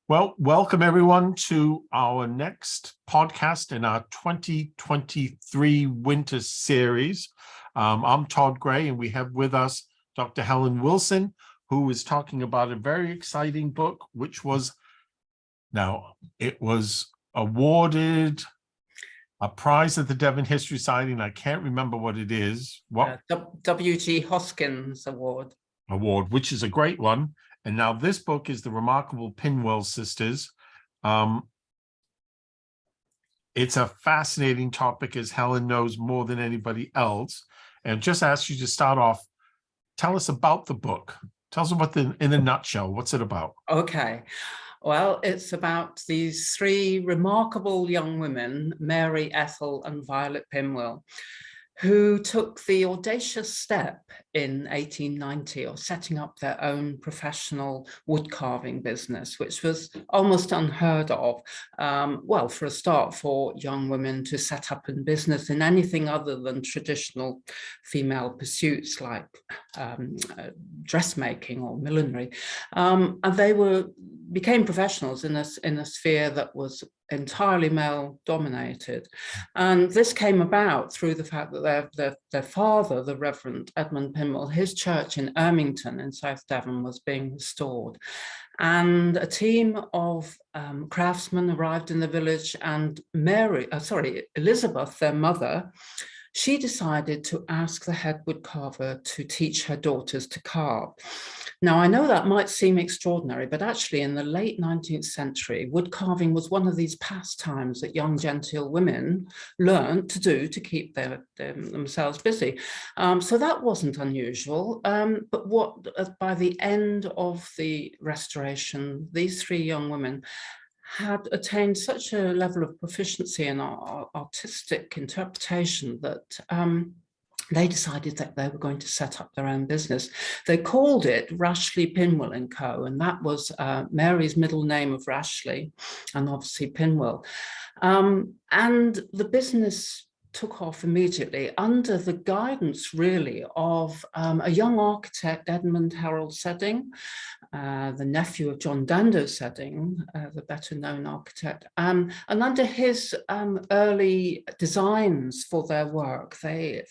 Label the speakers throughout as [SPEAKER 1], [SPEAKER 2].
[SPEAKER 1] Well, welcome everyone to our next podcast in our 2023 winter series. I'm Todd Gray, and we have with us Dr. Helen Wilson, who is talking about a very exciting book, which was, it was awarded a prize at the Devon History Society, and I can't remember what it is. What?
[SPEAKER 2] W.G. Hoskins Award,
[SPEAKER 1] which is a great one. And now this book is the Remarkable Pinwill Sisters. It's a fascinating topic, as Helen knows more than anybody else. And just ask you to start off, tell us about the book. Tell us about in a nutshell, what's it about?
[SPEAKER 2] Okay. Well, it's about these three remarkable young women, Mary, Ethel, and Violet Pinwill, who took the audacious step in 1890 of setting up their own professional wood carving business, which was almost unheard of. Well, for a start, for young women to set up in business in anything other than traditional female pursuits like dressmaking or millinery. And they became professionals in a sphere that was entirely male dominated. And this came about through the fact that their father, the Revd Edmund Pinwill, his church in Ermington in South Devon was being restored. And a team of craftsmen arrived in the village, and Elizabeth, their mother, she decided to ask the head woodcarver to teach her daughters to carve. Now, I know that might seem extraordinary, but actually in the late 19th century, wood carving was one of these pastimes that young genteel women learned to do to keep themselves busy. So that wasn't unusual. But by the end of the Restoration, these three young women had attained such a level of proficiency in artistic interpretation that they decided that they were going to set up their own business. They called it Rashleigh Pinwill Co, and that was Mary's middle name of Rashleigh, and obviously Pinwill. And the business took off immediately under the guidance, really, of a young architect, Edmund Harold Sedding, the nephew of John Dando Sedding, the better-known architect. And under his early designs for their work, they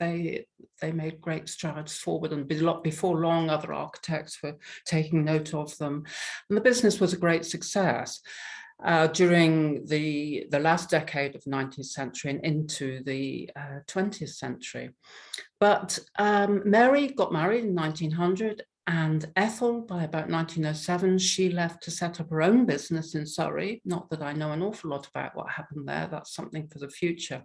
[SPEAKER 2] made great strides forward, and before long, other architects were taking note of them. And the business was a great success. During the last decade of the 19th century and into the 20th century. But Mary got married in 1900, and Ethel, by about 1907, she left to set up her own business in Surrey. Not that I know an awful lot about what happened there, that's something for the future.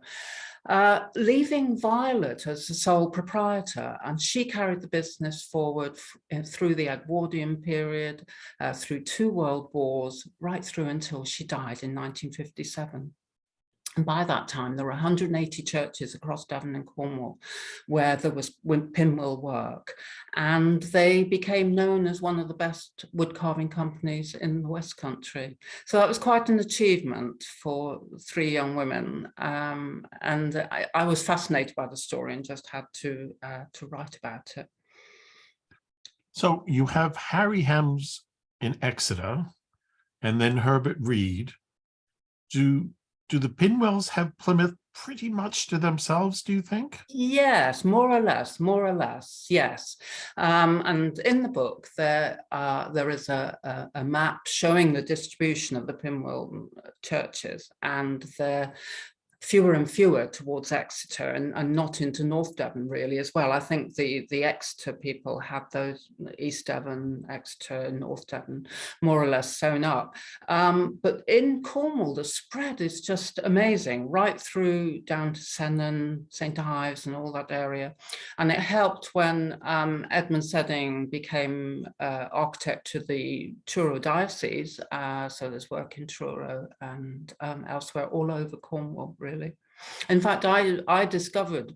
[SPEAKER 2] Leaving Violet as the sole proprietor, and she carried the business forward through the Edwardian period, through 2 world wars, right through until she died in 1957. And by that time, there were 180 churches across Devon and Cornwall where there was pinwill work. And they became known as one of the best wood carving companies in the West Country. So that was quite an achievement for 3 young women. And I was fascinated by the story and just had to write about it.
[SPEAKER 1] So you have Harry Hems in Exeter, and then Herbert Reed. Do the Pinwills have Plymouth pretty much to themselves, do you think?
[SPEAKER 2] Yes, more or less, yes. And in the book, there is a map showing the distribution of the Pinwill churches, and they're fewer and fewer towards Exeter and not into North Devon really as well. I think the Exeter people have those East Devon, Exeter, North Devon more or less sewn up. But in Cornwall, the spread is just amazing, right through down to Sennan, St. Ives and all that area. And it helped when Edmund Sedding became architect to the Truro diocese. So there's work in Truro and elsewhere all over Cornwall, really. In fact, I discovered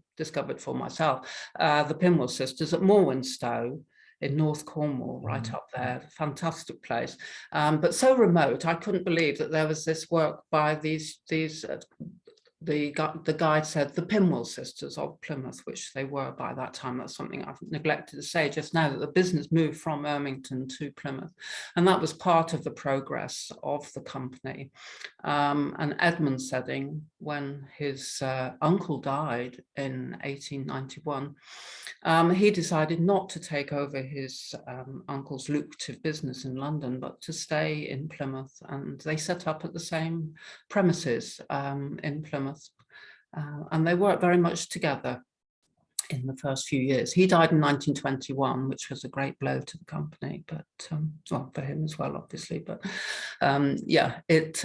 [SPEAKER 2] for myself the Pinwill Sisters at Morwenstow in North Cornwall, right up there, fantastic place, but so remote. I couldn't believe that there was this work by these the guide said the Pinwill Sisters of Plymouth, which they were by that time. That's something I've neglected to say just now, that the business moved from Ermington to Plymouth. And that was part of the progress of the company. And Edmund Sedding, when his uncle died in 1891, he decided not to take over his uncle's lucrative business in London, but to stay in Plymouth. And they set up at the same premises in Plymouth. And they worked very much together in the first few years. He died in 1921, which was a great blow to the company, but well, for him as well, obviously. But yeah, it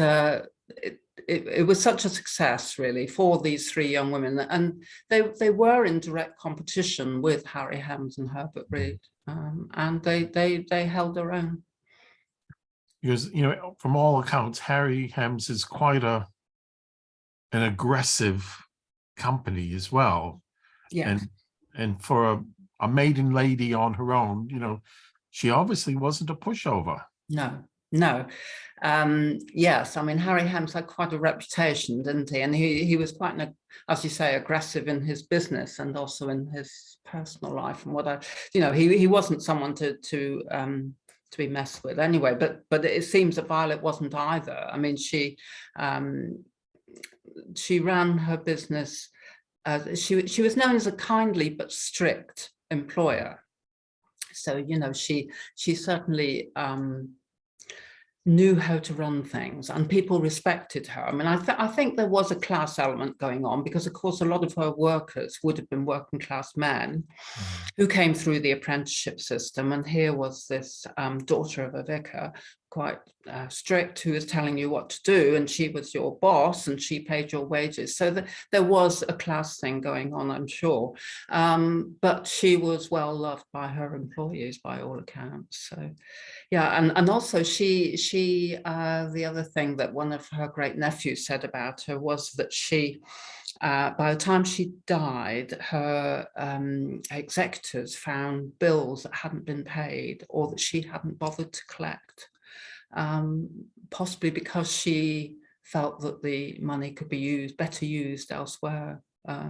[SPEAKER 2] was such a success, really, for these three young women, and they were in direct competition with Harry Hems and Herbert Reed, and they held their own.
[SPEAKER 1] Because, you know, from all accounts, Harry Hems is quite an aggressive company as well.
[SPEAKER 2] Yeah.
[SPEAKER 1] And for a maiden lady on her own, you know, she obviously wasn't a pushover.
[SPEAKER 2] No. Yes, I mean, Harry Hems had quite a reputation, didn't he? And he was quite, as you say, aggressive in his business and also in his personal life. And he wasn't someone to be messed with anyway. But it seems that Violet wasn't either. I mean, she ran her business. She was known as a kindly but strict employer. So, you know, she certainly knew how to run things, and people respected her. I mean, I think there was a class element going on, because of course a lot of her workers would have been working class men who came through the apprenticeship system, and here was this daughter of a vicar, quite strict, who was telling you what to do, and she was your boss and she paid your wages. So there was a class thing going on, I'm sure, but she was well loved by her employees by all accounts. So yeah, and also she the other thing that one of her great nephews said about her was that she by the time she died, her executors found bills that hadn't been paid or that she hadn't bothered to collect, possibly because she felt that the money could be better used elsewhere.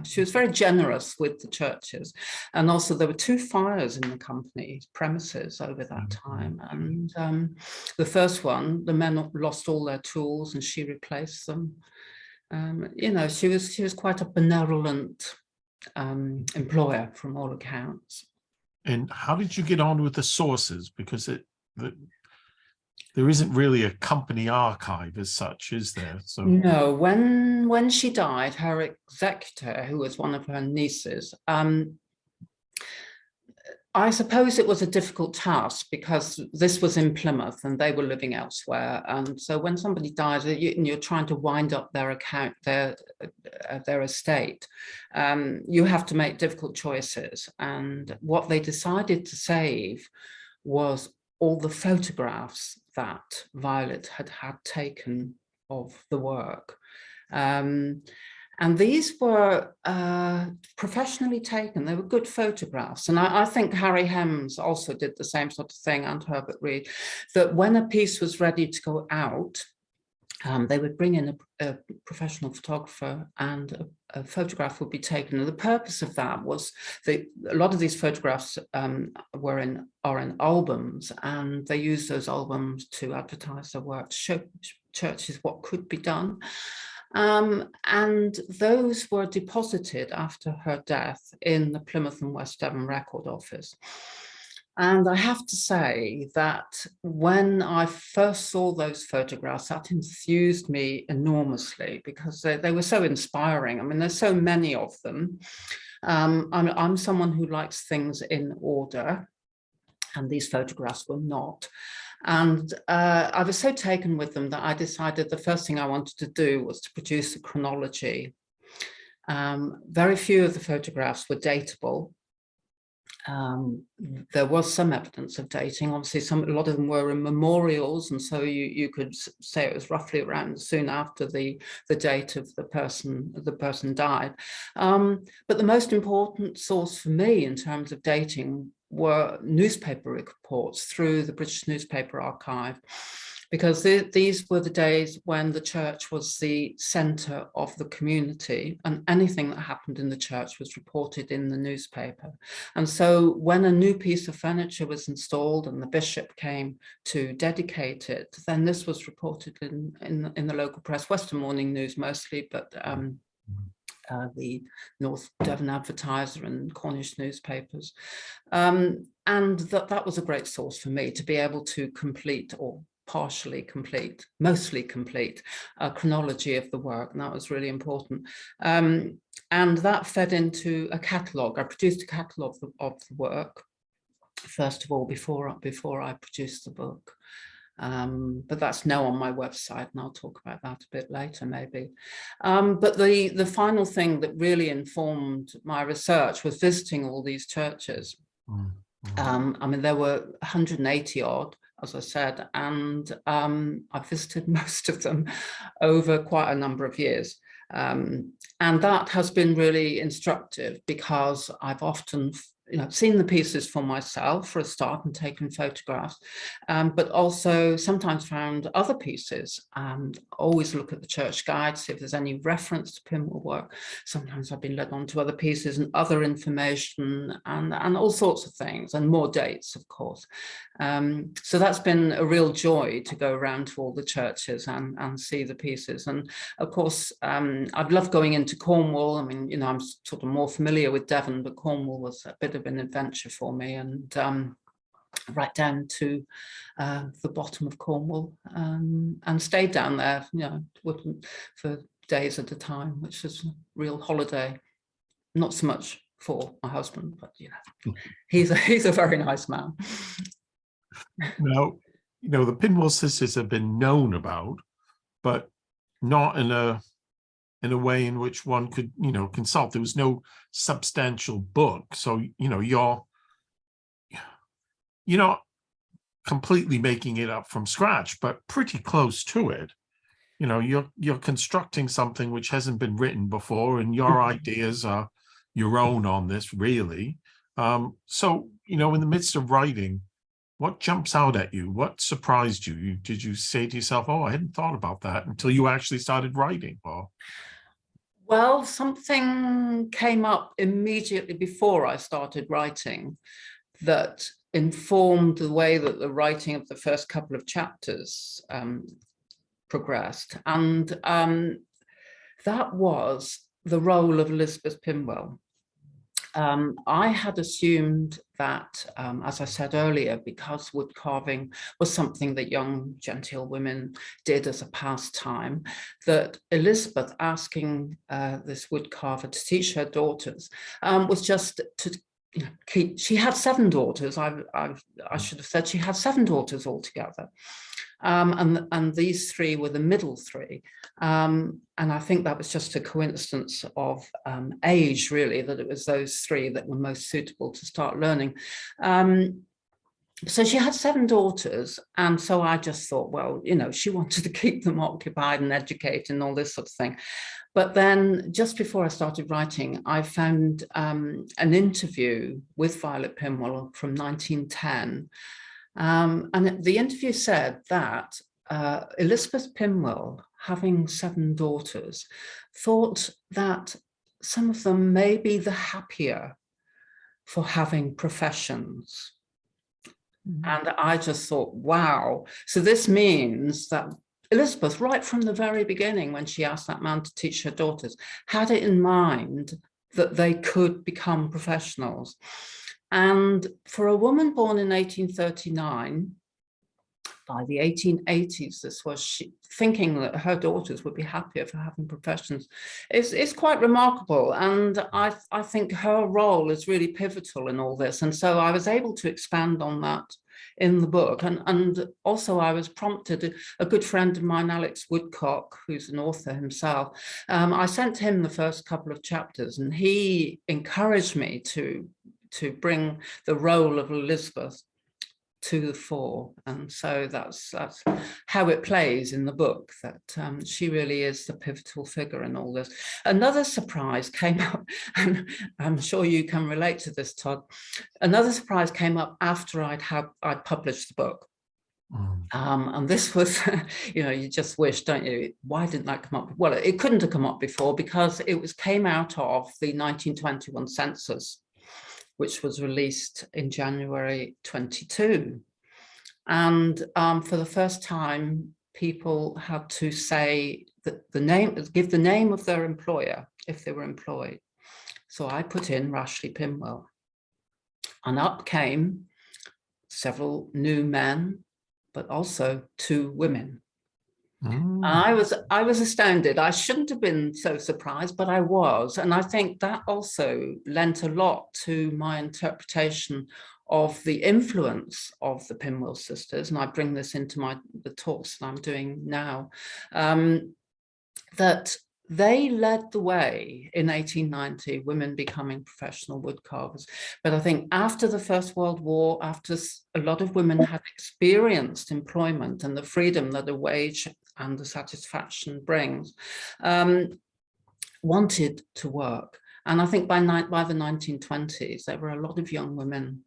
[SPEAKER 2] She was very generous with the churches, and also there were 2 fires in the company premises over that time. And the first one, the men lost all their tools, and she replaced them. You know, she was quite a benevolent employer from all accounts.
[SPEAKER 1] And how did you get on with the sources? Because there isn't really a company archive as such, is there? So
[SPEAKER 2] no, when she died, her executor, who was one of her nieces, I suppose it was a difficult task, because this was in Plymouth and they were living elsewhere. And so when somebody dies, you're trying to wind up their account, their estate, you have to make difficult choices. And what they decided to save was all the photographs that Violet had taken of the work. And these were professionally taken. They were good photographs. And I think Harry Hems also did the same sort of thing, and Herbert Reed, that when a piece was ready to go out, they would bring in a professional photographer, and a photograph would be taken. And the purpose of that was that a lot of these photographs are in albums, and they use those albums to advertise their work, to show churches what could be done. And those were deposited after her death in the Plymouth and West Devon Record Office. And I have to say that when I first saw those photographs, that enthused me enormously, because they were so inspiring. I mean, there's so many of them. I'm someone who likes things in order, and these photographs were not. And I was so taken with them that I decided the first thing I wanted to do was to produce a chronology. Very few of the photographs were datable. There was some evidence of dating. Obviously, a lot of them were in memorials, and so you could say it was roughly around soon after the date of the person died. But the most important source for me in terms of dating were newspaper reports through the British Newspaper Archive, because these were the days when the church was the centre of the community, and anything that happened in the church was reported in the newspaper. And so when a new piece of furniture was installed and the bishop came to dedicate it, then this was reported in the local press, Western Morning News mostly, but the North Devon Advertiser and Cornish newspapers. And that was a great source for me to be able to complete, or partially complete, mostly complete, a chronology of the work, and that was really important. And that fed into a catalogue. I produced a catalogue of the work, first of all, before I produced the book. But that's now on my website, and I'll talk about that a bit later, maybe. But the final thing that really informed my research was visiting all these churches. I mean, there were 180 odd, as I said, and I visited most of them over quite a number of years. And that has been really instructive, because I've often seen the pieces for myself for a start and taken photographs, but also sometimes found other pieces, and always look at the church guide, see if there's any reference to Pinwill work. Sometimes I've been led on to other pieces and other information and all sorts of things, and more dates, of course. So that's been a real joy to go around to all the churches and see the pieces. And of course, I've loved going into Cornwall. I mean, I'm sort of more familiar with Devon, but Cornwall was a bit of an adventure for me, and right down to the bottom of Cornwall, and stayed down there, for days at a time, which was a real holiday. Not so much for my husband, but he's a very nice man.
[SPEAKER 1] Now, the Pinwill Sisters have been known about, but not in a way in which one could, consult. There was no substantial book. So, you're not completely making it up from scratch, but pretty close to it. You're constructing something which hasn't been written before, and your ideas are your own on this, really. So, in the midst of writing, what jumps out at you? What surprised you? Did you say to yourself, "Oh, I hadn't thought about that," until you actually started writing? Or
[SPEAKER 2] well, something came up immediately before I started writing that informed the way that the writing of the first couple of chapters progressed, and that was the role of Elizabeth Pinwill. I had assumed that, as I said earlier, because wood carving was something that young genteel women did as a pastime, that Elizabeth asking this wood carver to teach her daughters was just to keep. She had 7 daughters. I should have said she had 7 daughters altogether. And these 3 were the middle 3. And I think that was just a coincidence of age, really, that it was those 3 that were most suitable to start learning. So she had 7 daughters. And so I just thought, well, she wanted to keep them occupied and educated and all this sort of thing. But then just before I started writing, I found an interview with Violet Pinwill from 1910. And the interview said that Elizabeth Pinwill, having 7 daughters, thought that some of them may be the happier for having professions. And I just thought, wow. So this means that Elizabeth, right from the very beginning, when she asked that man to teach her daughters, had it in mind that they could become professionals. And for a woman born in 1839, by the 1880s, this was she thinking that her daughters would be happier for having professions. It's quite remarkable. And I think her role is really pivotal in all this. And so I was able to expand on that in the book. And also I was prompted, a good friend of mine, Alex Woodcock, who's an author himself, I sent him the first couple of chapters, and he encouraged me to bring the role of Elizabeth to the fore. And so that's how it plays in the book, that she really is the pivotal figure in all this. Another surprise came up, and I'm sure you can relate to this, Todd. Another surprise came up after I'd published the book. And this was, you just wish, don't you? Why didn't that come up? Well, it couldn't have come up before because it came out of the 1921 census, which was released in January 22. And for the first time, people had to say that give the name of their employer if they were employed. So I put in Rashleigh Pinwill, and up came several new men, but also 2 women. I was astounded. I shouldn't have been so surprised, but I was. And I think that also lent a lot to my interpretation of the influence of the Pinwill sisters. And I bring this into the talks that I'm doing now, that they led the way in 1890, women becoming professional woodcarvers. But I think after the First World War, after a lot of women had experienced employment and the freedom that a wage and the satisfaction brings, wanted to work. And I think by the 1920s, there were a lot of young women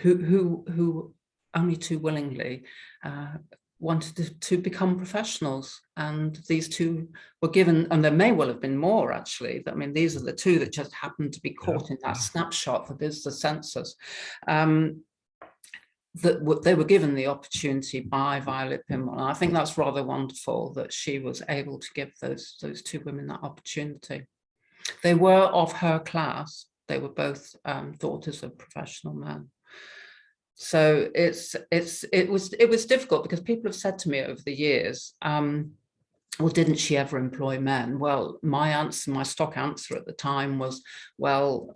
[SPEAKER 2] who only too willingly wanted to become professionals. And these 2 were given, and there may well have been more actually. I mean, these are the 2 that just happened to be caught in that snapshot that is the census. That they were given the opportunity by Violet Pinwill. And I think that's rather wonderful that she was able to give those 2 women that opportunity. They were of her class. They were both daughters of professional men. So it was difficult because people have said to me over the years, well, didn't she ever employ men? Well, my stock answer at the time was, well,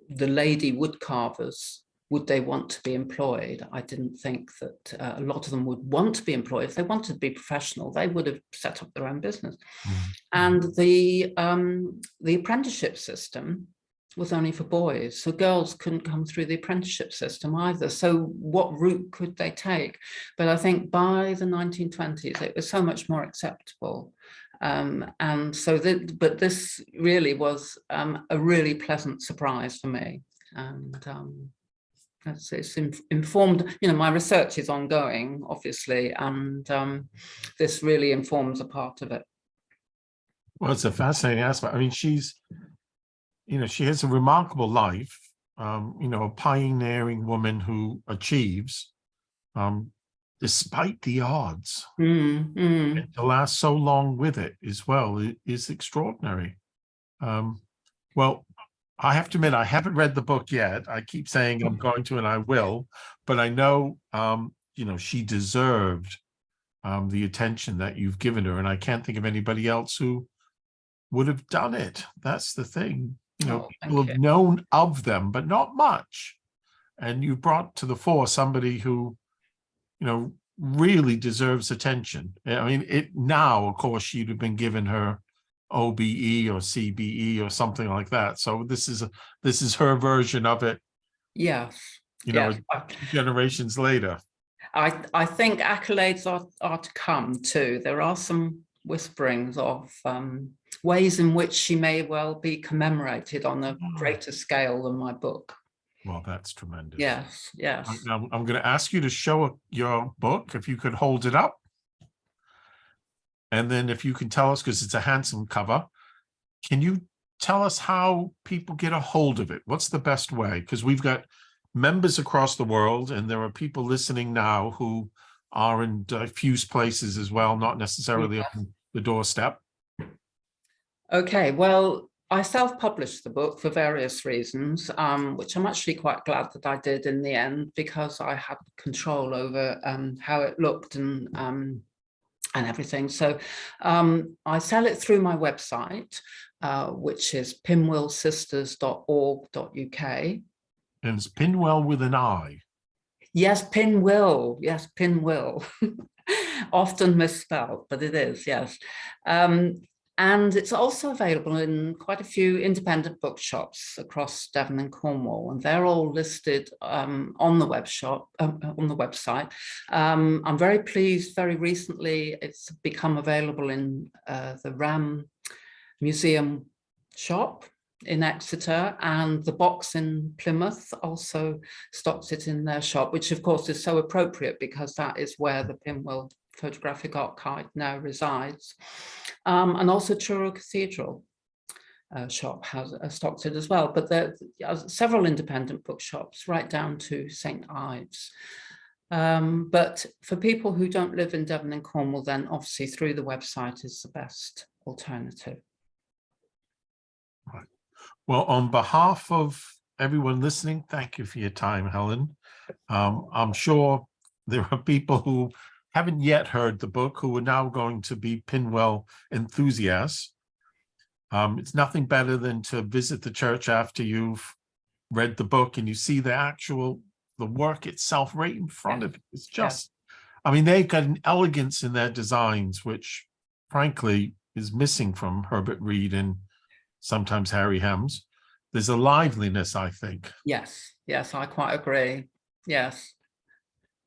[SPEAKER 2] the lady woodcarvers, would they want to be employed? I didn't think that a lot of them would want to be employed. If they wanted to be professional, they would have set up their own business. And the apprenticeship system was only for boys, so girls couldn't come through the apprenticeship system either. So what route could they take? But I think by the 1920s, it was so much more acceptable. And so, but this really was a really pleasant surprise for me. And it's informed, my research is ongoing, obviously, and this really informs a part of it.
[SPEAKER 1] Well, it's a fascinating aspect. I mean, she has a remarkable life, a pioneering woman who achieves, despite the odds. And to last so long with it as well is extraordinary. Well, I have to admit, I haven't read the book yet. I keep saying I'm going to, and I will, but I know, she deserved the attention that you've given her, and I can't think of anybody else who would have done it. That's the thing. People have known of them, but not much. And you brought to the fore somebody who, really deserves attention. I mean, now, of course, she'd have been given her OBE or CBE or something like that. So this is her version of it.
[SPEAKER 2] Yes.
[SPEAKER 1] Generations later.
[SPEAKER 2] I think accolades are to come too. There are some whisperings of ways in which she may well be commemorated on a greater scale than my book.
[SPEAKER 1] Well, that's tremendous.
[SPEAKER 2] Yes.
[SPEAKER 1] I'm going to ask you to show your book, if you could hold it up. And then if you can tell us, because it's a handsome cover, can you tell us how people get a hold of it? What's the best way? Because we've got members across the world, and there are people listening now who are in diffuse places as well, not necessarily on the doorstep.
[SPEAKER 2] Okay, well, I self-published the book for various reasons, which I'm actually quite glad that I did in the end, because I had control over how it looked and everything. So I sell it through my website, which is pinwillsisters.org.uk.
[SPEAKER 1] And it's Pinwill with an I.
[SPEAKER 2] Yes, Pinwill. Yes, Pinwill. Often misspelled, but it is, yes. And it's also available in quite a few independent bookshops across Devon and Cornwall, and they're all listed on the website. I'm very pleased. Very recently, it's become available in the Ram Museum shop, in Exeter, and the box in Plymouth also stocks it in their shop, which of course is so appropriate because that is where the Pinwill Photographic Archive now resides. And also Truro Cathedral shop has stocks it as well, but there are several independent bookshops right down to St. Ives. But for people who don't live in Devon and Cornwall, then obviously through the website is the best alternative.
[SPEAKER 1] Right. Well, on behalf of everyone listening, thank you for your time, Helen. I'm sure there are people who haven't yet heard the book who are now going to be Pinwill enthusiasts. It's nothing better than to visit the church after you've read the book and you see the work itself right in front of you. It's just, I mean, they've got an elegance in their designs, which frankly is missing from Herbert Reed and sometimes Harry Hems. There's a liveliness, I think.
[SPEAKER 2] Yes, I quite agree. Yes.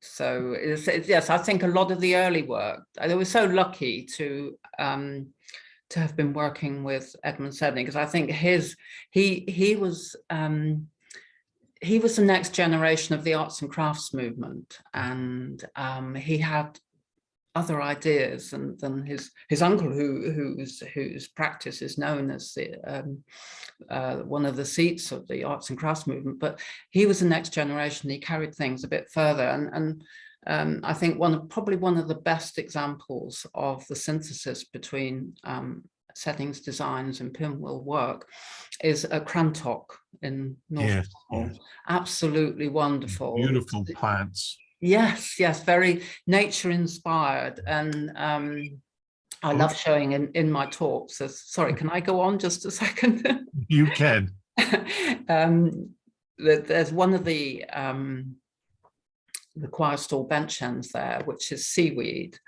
[SPEAKER 2] So yes, I think a lot of the early work, I was so lucky to have been working with Edmund Sedney, because I think he was the next generation of the arts and crafts movement, and he had other ideas than his uncle, whose practice is known as one of the seats of the arts and crafts movement. But he was the next generation. He carried things a bit further, and I think probably one of the best examples of the synthesis between Sedney's designs and Pinwill work is a Crantock in North Cornwall. Absolutely wonderful.
[SPEAKER 1] Beautiful plants.
[SPEAKER 2] Yes, very nature inspired, and I love showing in my talks. So, sorry, can I go on just a second?
[SPEAKER 1] You can.
[SPEAKER 2] There's one of the choir stall bench ends there, which is seaweed,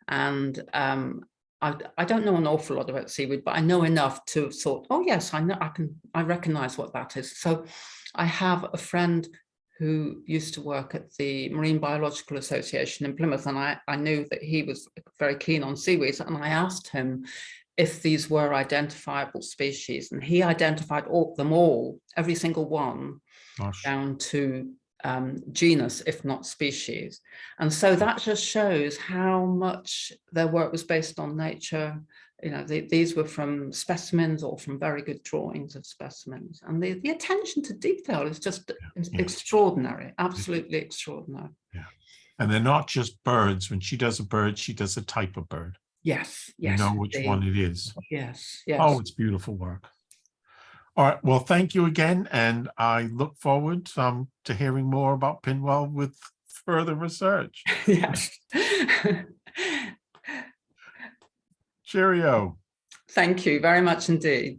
[SPEAKER 2] and I don't know an awful lot about seaweed, but I know enough to have thought, oh yes, I recognize what that is. So I have a friend who used to work at the Marine Biological Association in Plymouth, and I knew that he was very keen on seaweeds, and I asked him if these were identifiable species, and he identified them all, every single one. Gosh. Down to genus, if not species. And so that just shows how much their work was based on nature. You know, these were from specimens or from very good drawings of specimens. And the attention to detail is just extraordinary, absolutely extraordinary.
[SPEAKER 1] Yeah. And they're not just birds. When she does a bird, she does a type of bird.
[SPEAKER 2] Yes.
[SPEAKER 1] You know which one it is.
[SPEAKER 2] Yes.
[SPEAKER 1] Oh, it's beautiful work. All right. Well, thank you again. And I look forward to hearing more about Pinwill with further research.
[SPEAKER 2] Yes.
[SPEAKER 1] Cheerio.
[SPEAKER 2] Thank you very much indeed.